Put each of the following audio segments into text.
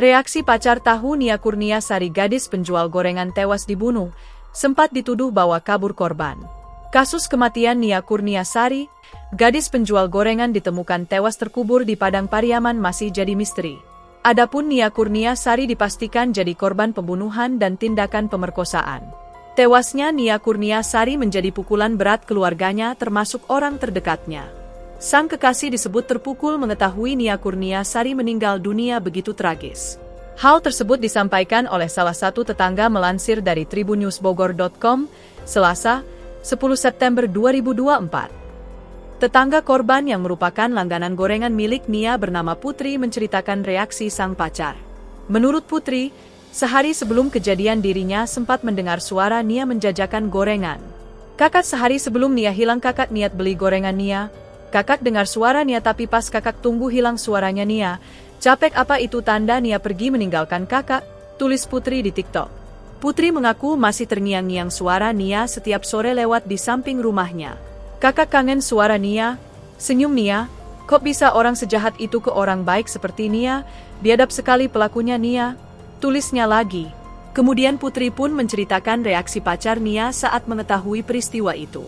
Reaksi pacar tahu Nia Kurniasari, gadis penjual gorengan tewas dibunuh, sempat dituduh bawa kabur korban. Kasus kematian Nia Kurniasari, gadis penjual gorengan ditemukan tewas terkubur di Padang Pariaman masih jadi misteri. Adapun Nia Kurniasari dipastikan jadi korban pembunuhan dan tindakan pemerkosaan. Tewasnya Nia Kurniasari menjadi pukulan berat keluarganya termasuk orang terdekatnya. Sang kekasih disebut terpukul mengetahui Nia Kurniasari meninggal dunia begitu tragis. Hal tersebut disampaikan oleh salah satu tetangga melansir dari tribunnewsbogor.com, Selasa, 10 September 2024. Tetangga korban yang merupakan langganan gorengan milik Nia bernama Putri menceritakan reaksi sang pacar. Menurut Putri, sehari sebelum kejadian dirinya sempat mendengar suara Nia menjajakan gorengan. Kakak sehari sebelum Nia hilang, kakak niat beli gorengan Nia. Kakak dengar suara Nia tapi pas kakak tunggu hilang suaranya Nia. Capek apa itu tanda Nia pergi meninggalkan kakak, tulis Putri di TikTok. Putri mengaku masih terngiang-ngiang suara Nia setiap sore lewat di samping rumahnya. Kakak kangen suara Nia, senyum Nia, kok bisa orang sejahat itu ke orang baik seperti Nia, biadab sekali pelakunya Nia, tulisnya lagi. Kemudian Putri pun menceritakan reaksi pacar Nia saat mengetahui peristiwa itu.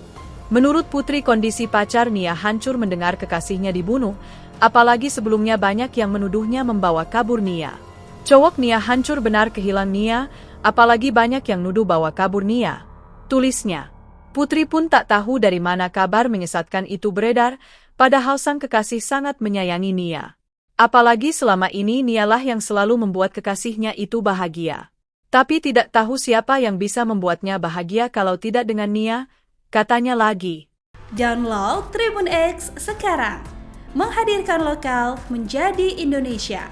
Menurut Putri, kondisi pacar Nia hancur mendengar kekasihnya dibunuh, apalagi sebelumnya banyak yang menuduhnya membawa kabur Nia. Cowok Nia hancur benar kehilang Nia, apalagi banyak yang nuduh bawa kabur Nia, tulisnya. Putri pun tak tahu dari mana kabar menyesatkan itu beredar, padahal sang kekasih sangat menyayangi Nia. Apalagi selama ini Nialah yang selalu membuat kekasihnya itu bahagia. Tapi tidak tahu siapa yang bisa membuatnya bahagia kalau tidak dengan Nia, katanya lagi. Download Tribun X sekarang, menghadirkan lokal menjadi Indonesia.